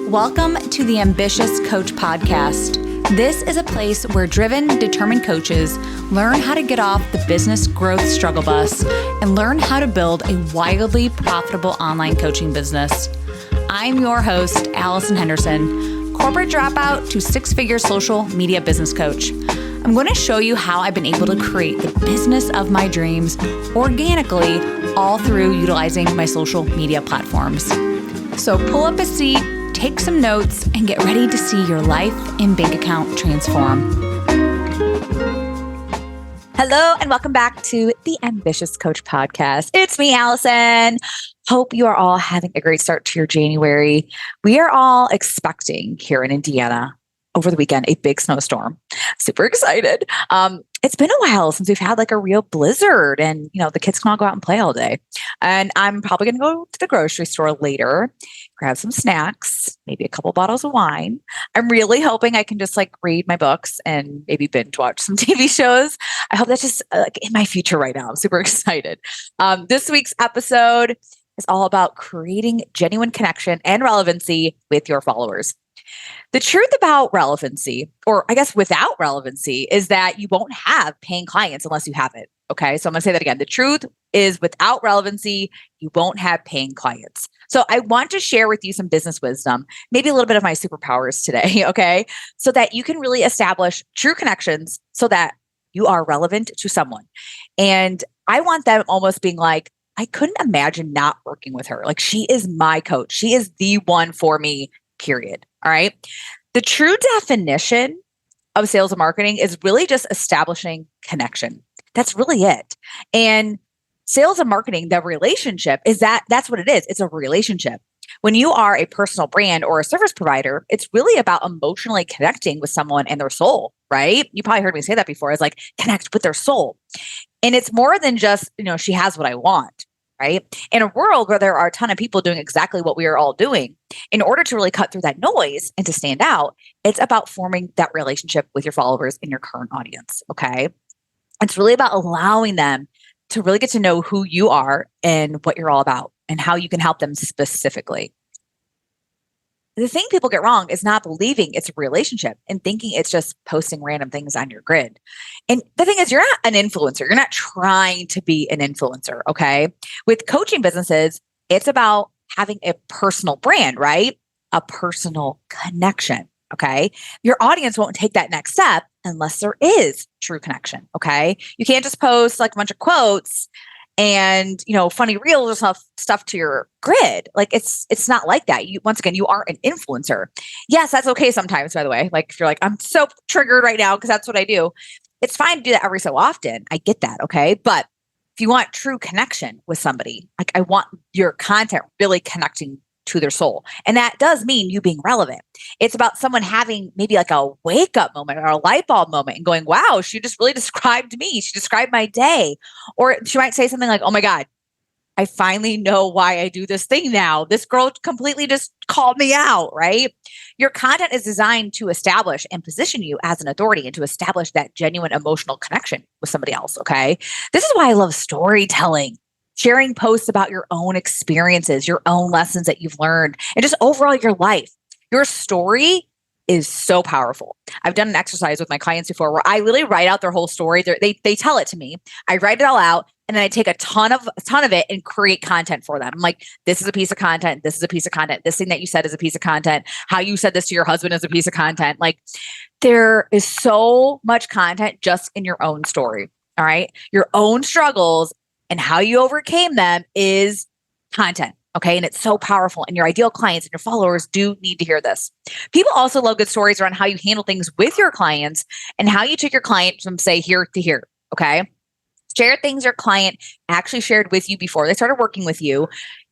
Welcome to the Ambitious Coach Podcast. This is a place where driven, determined coaches learn how to get off the business growth struggle bus and learn how to build a wildly profitable online coaching business. I'm your host, Allison Henderson, corporate dropout to six-figure social media business coach. I'm going to show you how I've been able to create the business of my dreams organically, all through utilizing my social media platforms. So pull up a seat, take some notes, and get ready to see your life and bank account transform. Hello, and welcome back to the Ambitious Coach Podcast. It's me, Allison. Hope you are all having a great start to your January. We are all expecting here in Indiana over the weekend a big snowstorm. Super excited. It's been a while since we've had like a real blizzard and, the kids can all go out and play all day. And I'm probably going to go to the grocery store later, grab some snacks, maybe a couple bottles of wine. I'm really hoping I can just read my books and maybe binge watch some TV shows. I hope that's just in my future right now. I'm super excited. This week's episode is all about creating genuine connection and relevancy with your followers. The truth about relevancy, or I guess without relevancy, is that you won't have paying clients unless you have it. Okay, so I'm going to say that again. The truth is without relevancy, you won't have paying clients. So I want to share with you some business wisdom, maybe a little bit of my superpowers today, okay? So that you can really establish true connections so that you are relevant to someone. And I want them almost being like, I couldn't imagine not working with her. Like, she is my coach. She is the one for me, period. All right. The true definition of sales and marketing is really just establishing connection. That's really it. And sales and marketing, the relationship that's what it is. It's a relationship. When you are a personal brand or a service provider, it's really about emotionally connecting with someone and their soul, right? You probably heard me say that before. It's like connect with their soul. And it's more than just, she has what I want. Right? In a world where there are a ton of people doing exactly what we are all doing, in order to really cut through that noise and to stand out, it's about forming that relationship with your followers in your current audience. Okay. It's really about allowing them to really get to know who you are and what you're all about and how you can help them specifically. The thing people get wrong is not believing it's a relationship and thinking it's just posting random things on your grid. And the thing is, you're not an influencer. You're not trying to be an influencer, okay? With coaching businesses, it's about having a personal brand, right? A personal connection, okay? Your audience won't take that next step unless there is true connection, okay? You can't just post a bunch of quotes and, funny reels or stuff to your grid. It's not like that. Once again, you are an influencer. Yes, that's okay sometimes, by the way. If you're I'm so triggered right now because that's what I do. It's fine to do that every so often. I get that. Okay. But if you want true connection with somebody, I want your content really connecting to their soul. And that does mean you being relevant. It's about someone having maybe a wake up moment or a light bulb moment and going, wow, she just really described me. She described my day. Or she might say something like, oh my God, I finally know why I do this thing now. This girl completely just called me out, right? Your content is designed to establish and position you as an authority and to establish that genuine emotional connection with somebody else, okay? This is why I love storytelling. Sharing posts about your own experiences, your own lessons that you've learned, and just overall your life. Your story is so powerful. I've done an exercise with my clients before where I literally write out their whole story. They tell it to me. I write it all out, and then I take a ton of it and create content for them. I'm like, this is a piece of content. This is a piece of content. This thing that you said is a piece of content. How you said this to your husband is a piece of content. There is so much content just in your own story. All right. Your own struggles and how you overcame them is content. Okay. And it's so powerful. And your ideal clients and your followers do need to hear this. People also love good stories around how you handle things with your clients and how you took your client from, say, here to here. Okay. Share things your client actually shared with you before they started working with you,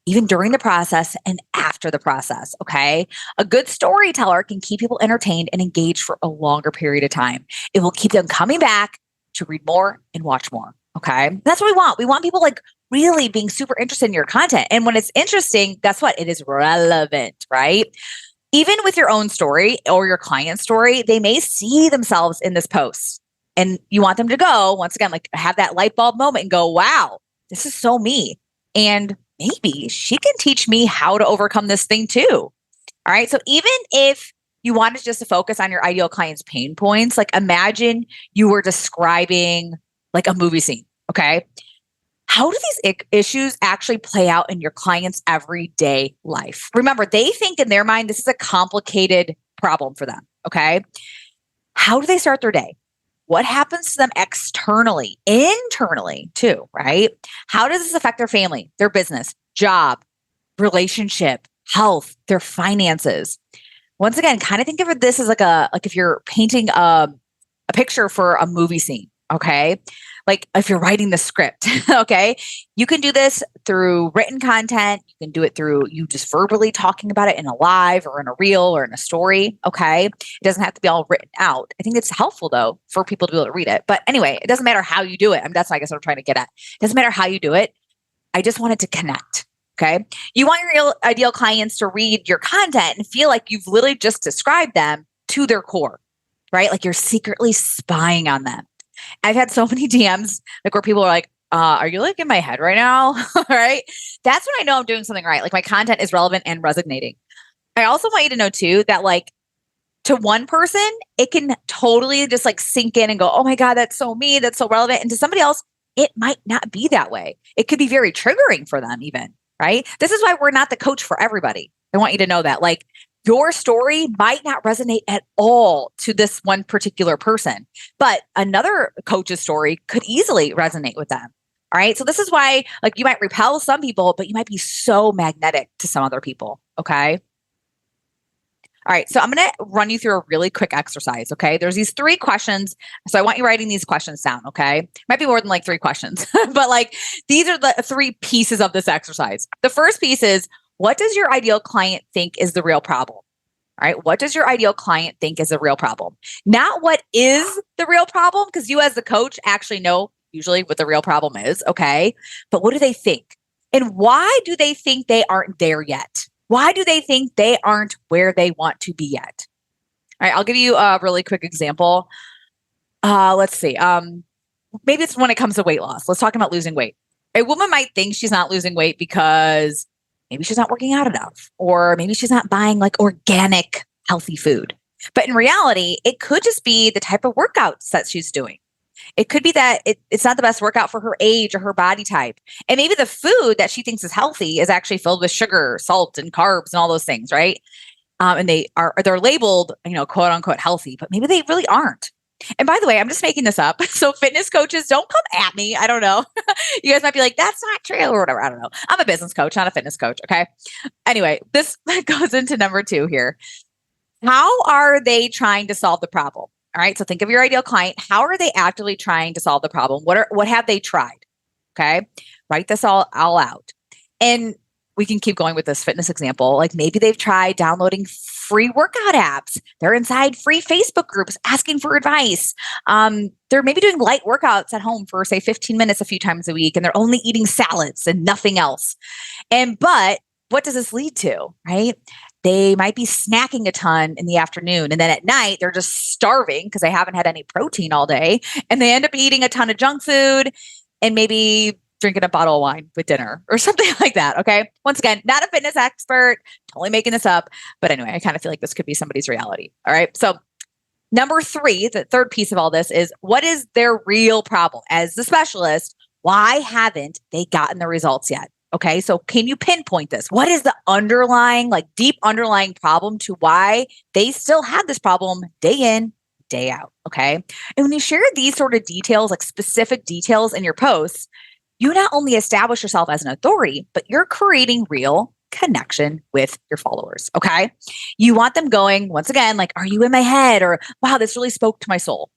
even during the process and after the process. Okay. A good storyteller can keep people entertained and engaged for a longer period of time. It will keep them coming back to read more and watch more. Okay. That's what we want. We want people really being super interested in your content. And when it's interesting, guess what? It is relevant, right? Even with your own story or your client's story, they may see themselves in this post. And you want them to go, once again, have that light bulb moment and go, wow, this is so me. And maybe she can teach me how to overcome this thing too. All right. So even if you wanted just to focus on your ideal client's pain points, like imagine you were describing like a movie scene. Okay. How do these issues actually play out in your client's everyday life? Remember, they think in their mind, this is a complicated problem for them. Okay. How do they start their day? What happens to them externally, internally too, right? How does this affect their family, their business, job, relationship, health, their finances? Once again, kind of think of this as like if you're painting a picture for a movie scene, okay? Like if you're writing the script, okay? You can do this through written content. You can do it through you just verbally talking about it in a live or in a reel or in a story, okay? It doesn't have to be all written out. I think it's helpful though for people to be able to read it. But anyway, it doesn't matter how you do it. I mean, that's I guess what I'm trying to get at. It doesn't matter how you do it. I just wanted to connect. Okay. You want your ideal clients to read your content and feel like you've literally just described them to their core, right? Like you're secretly spying on them. I've had so many DMs like where people are like, are you like in my head right now? Right. That's when I know I'm doing something right. Like my content is relevant and resonating. I also want you to know too that like to one person, it can totally just like sink in and go, oh my God, that's so me. That's so relevant. And to somebody else, it might not be that way. It could be very triggering for them even. Right? This is why we're not the coach for everybody. I want you to know that. Like your story might not resonate at all to this one particular person, but another coach's story could easily resonate with them. All right. So this is why like you might repel some people, but you might be so magnetic to some other people. Okay. All right. So I'm going to run you through a really quick exercise. Okay. There's these 3 questions. So I want you writing these questions down. Okay. Might be more than like 3 questions, but like these are the 3 pieces of this exercise. The first piece is what does your ideal client think is the real problem? All right. What does your ideal client think is the real problem? Not what is the real problem, because you as the coach actually know usually what the real problem is. Okay. But what do they think? And why do they think they aren't there yet? Why do they think they aren't where they want to be yet? All right, I'll give you a really quick example. Let's see. Maybe it's when it comes to weight loss. Let's talk about losing weight. A woman might think she's not losing weight because maybe she's not working out enough, or maybe she's not buying like organic, healthy food. But in reality, it could just be the type of workouts that she's doing. It could be that it's not the best workout for her age or her body type. And maybe the food that she thinks is healthy is actually filled with sugar, salt, and carbs and all those things, right? And they're labeled, quote unquote healthy, but maybe they really aren't. And by the way, I'm just making this up. So fitness coaches, don't come at me. I don't know. You guys might be like, that's not true or whatever. I don't know. I'm a business coach, not a fitness coach. Okay. Anyway, this goes into number 2 here. How are they trying to solve the problem? All right. So think of your ideal client. How are they actively trying to solve the problem? What have they tried? Okay. Write this all out. And we can keep going with this fitness example. Like maybe they've tried downloading free workout apps. They're inside free Facebook groups asking for advice. They're maybe doing light workouts at home for say 15 minutes a few times a week, and they're only eating salads and nothing else. But what does this lead to, right? They might be snacking a ton in the afternoon. And then at night, they're just starving because they haven't had any protein all day. And they end up eating a ton of junk food and maybe drinking a bottle of wine with dinner or something like that. Okay. Once again, not a fitness expert, totally making this up. But anyway, I kind of feel like this could be somebody's reality. All right. So number 3, the third piece of all this is what is their real problem? As the specialist, why haven't they gotten the results yet? Okay. So can you pinpoint this? What is the underlying, like deep underlying problem to why they still have this problem day in, day out? Okay. And when you share these sort of details, like specific details in your posts, you not only establish yourself as an authority, but you're creating real connection with your followers. Okay. You want them going, once again, like, are you in my head? Or wow, this really spoke to my soul.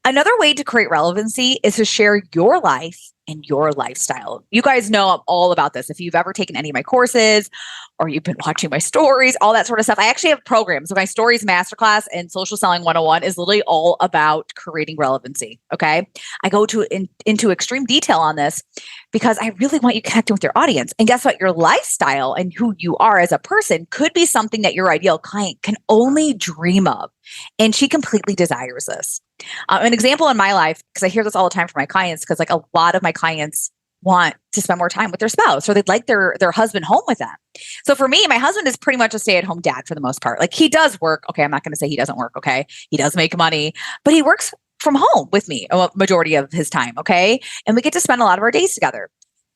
Another way to create relevancy is to share your life and your lifestyle. You guys know I'm all about this. If you've ever taken any of my courses or you've been watching my stories, all that sort of stuff, I actually have programs. So my stories masterclass and social selling 101 is literally all about creating relevancy. Okay. I go into extreme detail on this because I really want you connecting with your audience. And guess what? Your lifestyle and who you are as a person could be something that your ideal client can only dream of. And she completely desires this. An example in my life, because I hear this all the time from my clients, because like a lot of my clients want to spend more time with their spouse, or they'd like their husband home with them. So for me, my husband is pretty much a stay-at-home dad for the most part. Like, he does work. Okay, I'm not going to say he doesn't work. Okay, he does make money, but he works from home with me a majority of his time. Okay, and we get to spend a lot of our days together.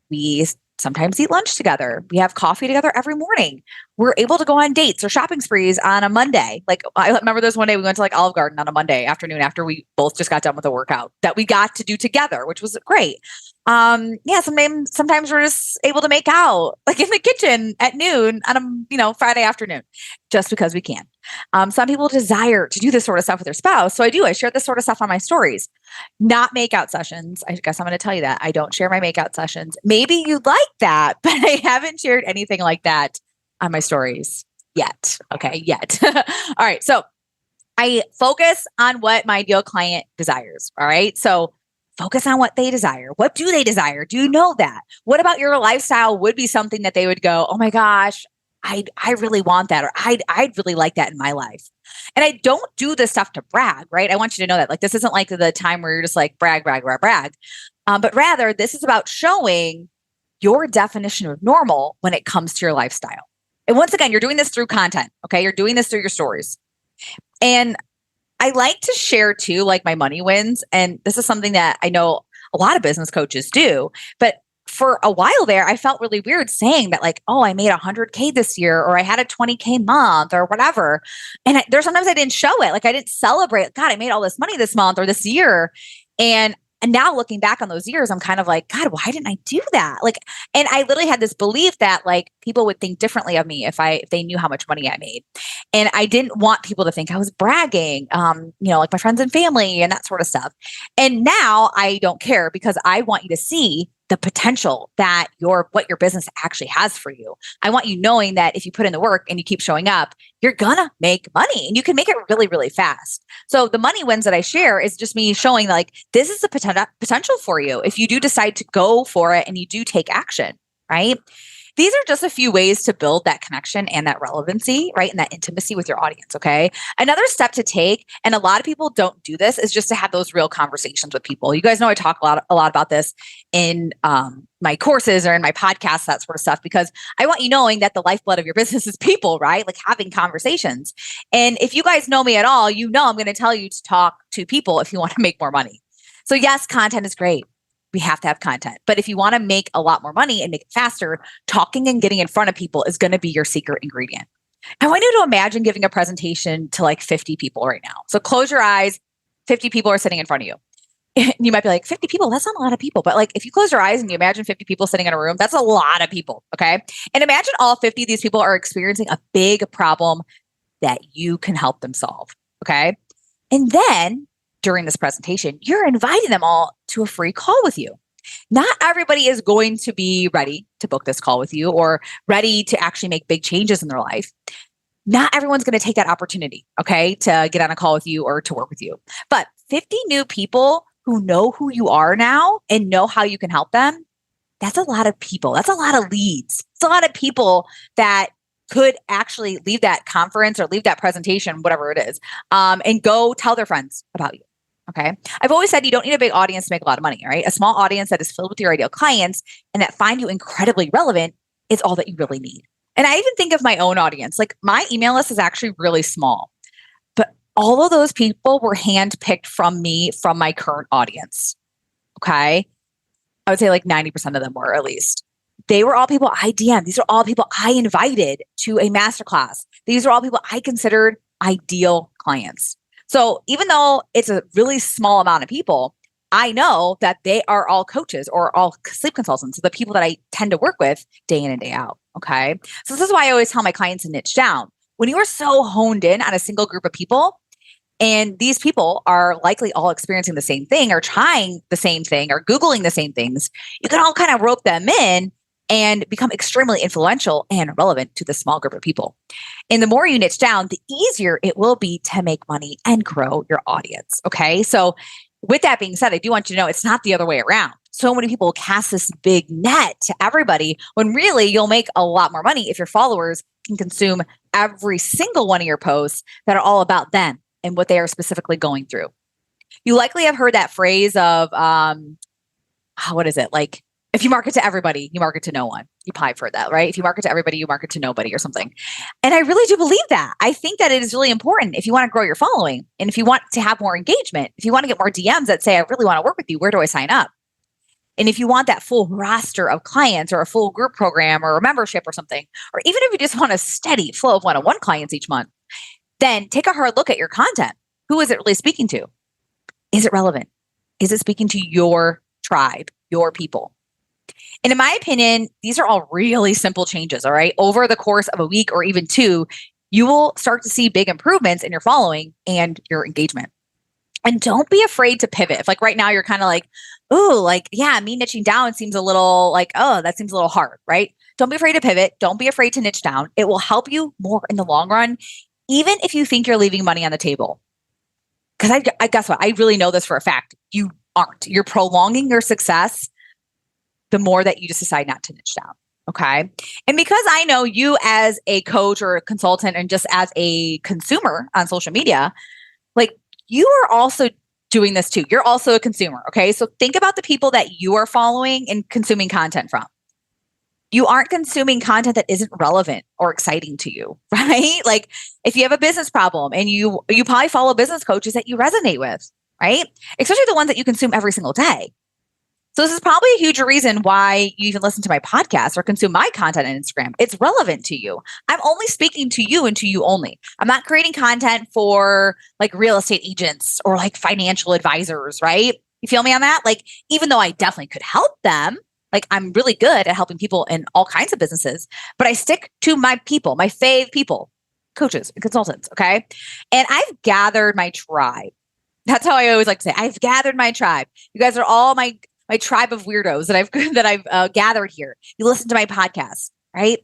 We sometimes eat lunch together. We have coffee together every morning. We're able to go on dates or shopping sprees on a Monday. Like, I remember there was one day we went to like Olive Garden on a Monday afternoon after we both just got done with a workout that we got to do together, which was great. Yeah, sometimes we're just able to make out like in the kitchen at noon on a Friday afternoon, just because we can. Some people desire to do this sort of stuff with their spouse. So I share this sort of stuff on my stories. Not makeout sessions. I guess I'm going to tell you that I don't share my makeout sessions. Maybe you'd like that, but I haven't shared anything like that on my stories yet. Okay, yet. All right. So I focus on what my ideal client desires. All right. So focus on what they desire. What do they desire? Do you know that? What about your lifestyle would be something that they would go, oh my gosh, I really want that, or I'd really like that in my life. And I don't do this stuff to brag, right? I want you to know that. Like, this isn't like the time where you're just like brag, brag, brag, brag. But rather, this is about showing your definition of normal when it comes to your lifestyle. And once again, you're doing this through content. Okay. You're doing this through your stories. And I like to share too, like my money wins. And this is something that I know a lot of business coaches do. But for a while there, I felt really weird saying that, like, oh, I made 100K this year, or I had a 20K month, or whatever. And there's sometimes I didn't show it. Like, I didn't celebrate, God, I made all this money this month or this year. And now looking back on those years, I'm kind of like, God, why didn't I do that? Like, and I literally had this belief that like people would think differently of me if they knew how much money I made. And I didn't want people to think I was bragging, like my friends and family and that sort of stuff. And now I don't care, because I want you to see the potential that what your business actually has for you. I want you knowing that if you put in the work and you keep showing up, you're gonna make money, and you can make it really, really fast. So the money wins that I share is just me showing like, this is a potential for you if you do decide to go for it and you do take action, right? These are just a few ways to build that connection and that relevancy, right? And that intimacy with your audience. Okay. Another step to take, and a lot of people don't do this, is just to have those real conversations with people. You guys know I talk a lot about this in my courses or in my podcasts, that sort of stuff, because I want you knowing that the lifeblood of your business is people, right? Like having conversations. And if you guys know me at all, you know I'm going to tell you to talk to people if you want to make more money. So yes, content is great. We have to have content. But if you want to make a lot more money and make it faster, talking and getting in front of people is going to be your secret ingredient. I want you to imagine giving a presentation to like 50 people right now. So close your eyes. 50 people are sitting in front of you. You might be like, 50 people, that's not a lot of people. But like, if you close your eyes and you imagine 50 people sitting in a room, that's a lot of people. Okay. And imagine all 50 of these people are experiencing a big problem that you can help them solve. Okay. And then during this presentation, you're inviting them all to a free call with you. Not everybody is going to be ready to book this call with you or ready to actually make big changes in their life. Not everyone's going to take that opportunity, okay, to get on a call with you or to work with you. But 50 new people who know who you are now and know how you can help them, that's a lot of people. That's a lot of leads. It's a lot of people that could actually leave that conference or leave that presentation, whatever it is, and go tell their friends about you. Okay. I've always said you don't need a big audience to make a lot of money, right? A small audience that is filled with your ideal clients and that find you incredibly relevant is all that you really need. And I even think of my own audience. Like, my email list is actually really small, but all of those people were handpicked from me, from my current audience. Okay. I would say like 90% of them were, at least. They were all people I DM'd. These are all people I invited to a masterclass. These are all people I considered ideal clients. So even though it's a really small amount of people, I know that they are all coaches or all sleep consultants, the people that I tend to work with day in and day out. Okay. So this is why I always tell my clients to niche down. When you are so honed in on a single group of people, and these people are likely all experiencing the same thing or trying the same thing or Googling the same things, you can all kind of rope them in and become extremely influential and relevant to the small group of people. And the more you niche down, the easier it will be to make money and grow your audience. Okay. So with that being said, I do want you to know it's not the other way around. So many people cast this big net to everybody when really you'll make a lot more money if your followers can consume every single one of your posts that are all about them and what they are specifically going through. You likely have heard that phrase of, what is it? Like, If you market to everybody, you market to no one. You probably heard that, right? If you market to everybody, you market to nobody or something. And I really do believe that. I think that it is really important if you want to grow your following and if you want to have more engagement, if you want to get more DMs that say, I really want to work with you, where do I sign up? And if you want that full roster of clients or a full group program or a membership or something, or even if you just want a steady flow of one-on-one clients each month, then take a hard look at your content. Who is it really speaking to? Is it relevant? Is it speaking to your tribe, your people? And in my opinion, these are all really simple changes, all right? Over the course of a week or even two, you will start to see big improvements in your following and your engagement. And don't be afraid to pivot. If like right now you're kind of like, oh, like, yeah, me niching down seems a little like, oh, that seems a little hard, right? Don't be afraid to pivot. Don't be afraid to niche down. It will help you more in the long run, even if you think you're leaving money on the table. Because I guess what? I really know this for a fact. You aren't. You're prolonging your success the more that you just decide not to niche down. Okay. And because I know you as a coach or a consultant and just as a consumer on social media, like you are also doing this too. You're also a consumer. Okay. So think about the people that you are following and consuming content from. You aren't consuming content that isn't relevant or exciting to you, right? Like if you have a business problem and you probably follow business coaches that you resonate with, right? Especially the ones that you consume every single day. So this is probably a huge reason why you even listen to my podcast or consume my content on Instagram. It's relevant to you. I'm only speaking to you and to you only. I'm not creating content for like real estate agents or like financial advisors, right? You feel me on that? Like, even though I definitely could help them, like I'm really good at helping people in all kinds of businesses, but I stick to my people, my fave people, coaches and consultants. Okay. And I've gathered my tribe. That's how I always like to say, I've gathered my tribe. You guys are all my tribe of weirdos that I've gathered here. You listen to my podcast, right?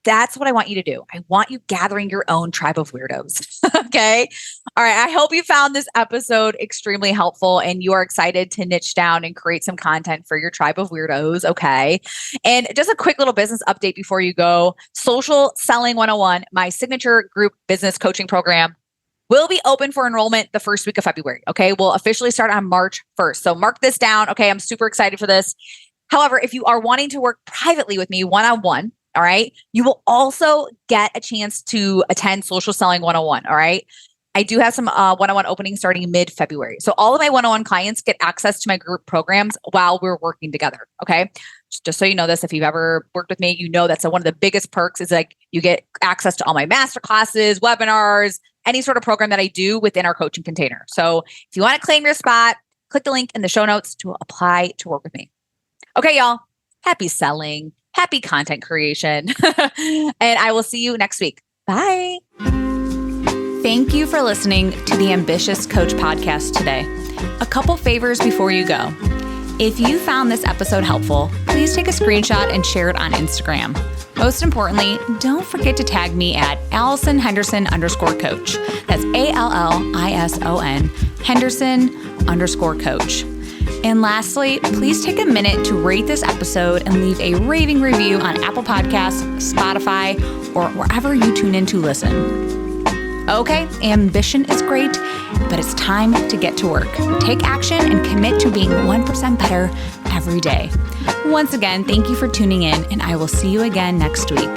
That's what I want you to do. I want you gathering your own tribe of weirdos. Okay. All right. I hope you found this episode extremely helpful and you are excited to niche down and create some content for your tribe of weirdos. Okay. And just a quick little business update before you go. Social Selling 101, my signature group business coaching program, will be open for enrollment the first week of February. Okay. We'll officially start on March 1st. So mark this down. Okay. I'm super excited for this. However, if you are wanting to work privately with me one-on-one, all right, you will also get a chance to attend Social Selling 101. All right. I do have some one-on-one openings starting mid-February. So all of my one-on-one clients get access to my group programs while we're working together. Okay. Just so you know this, if you've ever worked with me, you know that's one of the biggest perks is like you get access to all my master classes, webinars, any sort of program that I do within our coaching container. So if you want to claim your spot, click the link in the show notes to apply to work with me. Okay, y'all. Happy selling, happy content creation. And I will see you next week. Bye. Thank you for listening to the Ambitious Coach podcast today. A couple favors before you go. If you found this episode helpful, please take a screenshot and share it on Instagram. Most importantly, don't forget to tag me at Allison Henderson _coach. That's ALLISON Henderson_coach. And lastly, please take a minute to rate this episode and leave a raving review on Apple Podcasts, Spotify, or wherever you tune in to listen. Okay, ambition is great, but it's time to get to work. Take action and commit to being 1% better every day. Once again, thank you for tuning in, and I will see you again next week.